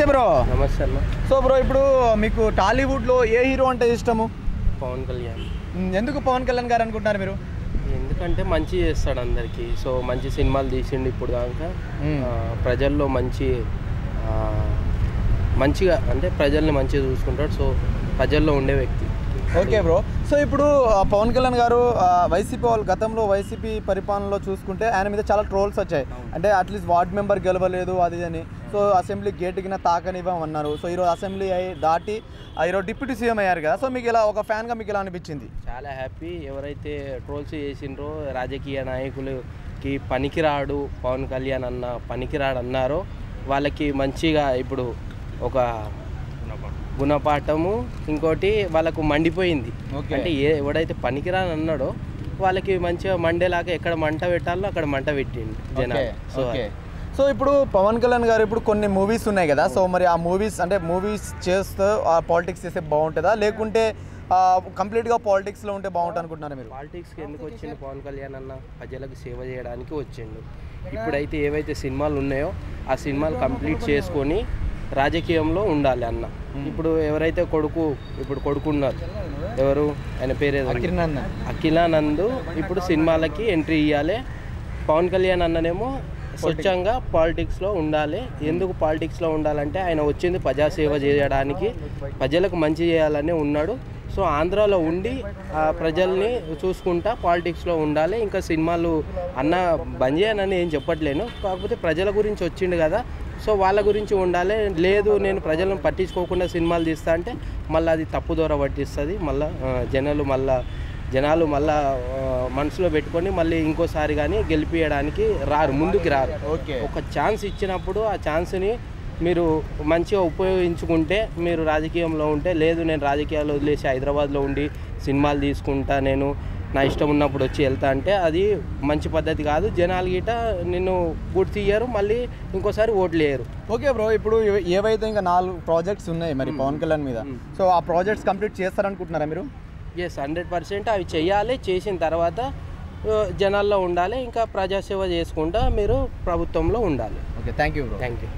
నమస్తే బ్రో. నమస్తే అన్న. సో బ్రో, ఇప్పుడు మీకు టాలీవుడ్లో ఏ హీరో అంటే ఇష్టము? పవన్ కళ్యాణ్. ఎందుకు పవన్ కళ్యాణ్ గారు అనుకుంటున్నారు మీరు? ఎందుకంటే మంచి చేస్తాడు అందరికీ. సో మంచి సినిమాలు తీసిండు ఇప్పుడు దాకా. ప్రజల్లో మంచిగా అంటే ప్రజల్ని మంచిగా చూసుకుంటాడు. సో ప్రజల్లో ఉండే వ్యక్తి. Okay bro. సో ఇప్పుడు పవన్ కళ్యాణ్ గారు వైసీపీ వాళ్ళు గతంలో వైసీపీ పరిపాలనలో చూసుకుంటే ఆయన మీద చాలా ట్రోల్స్ వచ్చాయి. అంటే అట్లీస్ట్ వార్డ్ మెంబర్ గెలవలేదు అది అని. సో అసెంబ్లీ గేటుకిన తాకనివ్వమన్నారు. సో ఈరోజు అసెంబ్లీ దాటి ఈరోజు డిప్యూటీ సీఎం అయ్యారు కదా. సో మీకు ఇలా ఒక ఫ్యాన్గా మీకు ఇలా అనిపించింది? చాలా హ్యాపీ. ఎవరైతే ట్రోల్స్ చేసిండ్రో రాజకీయ నాయకులకి పనికిరాడు పవన్ కళ్యాణ్ అన్న పనికిరాడు అన్నారో వాళ్ళకి మంచిగా ఇప్పుడు ఒక గుణపాఠము, ఇంకోటి వాళ్ళకు మండిపోయింది. అంటే ఎవడైతే పనికిరాని అన్నాడో వాళ్ళకి మంచిగా మండేలాగా ఎక్కడ మంట పెట్టాలో అక్కడ మంట పెట్టిండు జనాలు. సో ఇప్పుడు పవన్ కళ్యాణ్ గారు ఇప్పుడు కొన్ని మూవీస్ ఉన్నాయి కదా. సో మరి ఆ మూవీస్ చేస్తూ ఆ పాలిటిక్స్ చేస్తే బాగుంటుందా, లేకుంటే కంప్లీట్గా పాలిటిక్స్లో ఉంటే బాగుంటుంది అనుకుంటున్నారు మీరు? పాలిటిక్స్కి ఎందుకు వచ్చిండు పవన్ కళ్యాణ్ అన్న? ప్రజలకు సేవ చేయడానికి వచ్చిండు. ఇప్పుడైతే ఏవైతే సినిమాలు ఉన్నాయో ఆ సినిమాలు కంప్లీట్ చేసుకొని రాజకీయంలో ఉండాలి అన్న. ఇప్పుడు ఎవరైతే కొడుకున్నారు, ఎవరు ఆయన పేరు అఖిలానంద్, ఇప్పుడు సినిమాలకి ఎంట్రీ ఇవ్వాలి. పవన్ కళ్యాణ్ అన్ననేమో స్వచ్ఛంగా పాలిటిక్స్లో ఉండాలి. ఎందుకు పాలిటిక్స్లో ఉండాలంటే ఆయన వచ్చింది ప్రజాసేవ చేయడానికి, ప్రజలకు మంచి చేయాలని ఉన్నాడు. సో ఆంధ్రాలో ఉండి ప్రజల్ని చూసుకుంటా పాలిటిక్స్లో ఉండాలి. ఇంకా సినిమాలు అన్న బంద్ చేయనని ఏం చెప్పట్లేను, కాకపోతే ప్రజల గురించి వచ్చిండు కదా. సో వాళ్ళ గురించి ఉండాలి. లేదు నేను ప్రజలను పట్టించుకోకుండా సినిమాలు తీస్తా అంటే మళ్ళీ అది తప్పుదోర పట్టిస్తుంది. జనాలు మళ్ళీ మనసులో పెట్టుకొని మళ్ళీ ఇంకోసారి కానీ గెలిపించడానికి ముందుకు రారు. ఒక ఛాన్స్ ఇచ్చినప్పుడు ఆ ఛాన్స్ని మీరు మంచిగా ఉపయోగించుకుంటే మీరు రాజకీయంలో ఉంటే, లేదు నేను రాజకీయాలు వదిలేసి హైదరాబాద్లో ఉండి సినిమాలు తీసుకుంటా, నేను నా ఇష్టం ఉన్నప్పుడు వచ్చి వెళ్తా అంటే అది మంచి పద్ధతి కాదు. జనాలు గిట నిన్ను గుర్తు తీయరు, మళ్ళీ ఇంకోసారి ఓట్లు వేయరు. ఓకే బ్రో, ఇప్పుడు ఏవైతే ఇంకా 4 ప్రాజెక్ట్స్ ఉన్నాయి మరి పవన్ కళ్యాణ్ మీద, సో ఆ ప్రాజెక్ట్స్ కంప్లీట్ చేస్తారనుకుంటున్నారా మీరు? ఎస్, 100% అవి చేయాలి. చేసిన తర్వాత జనాల్లో ఉండాలి. ఇంకా ప్రజాసేవ చేసుకుంటా మీరు ప్రభుత్వంలో ఉండాలి. Okay, thank you bro. Thank you.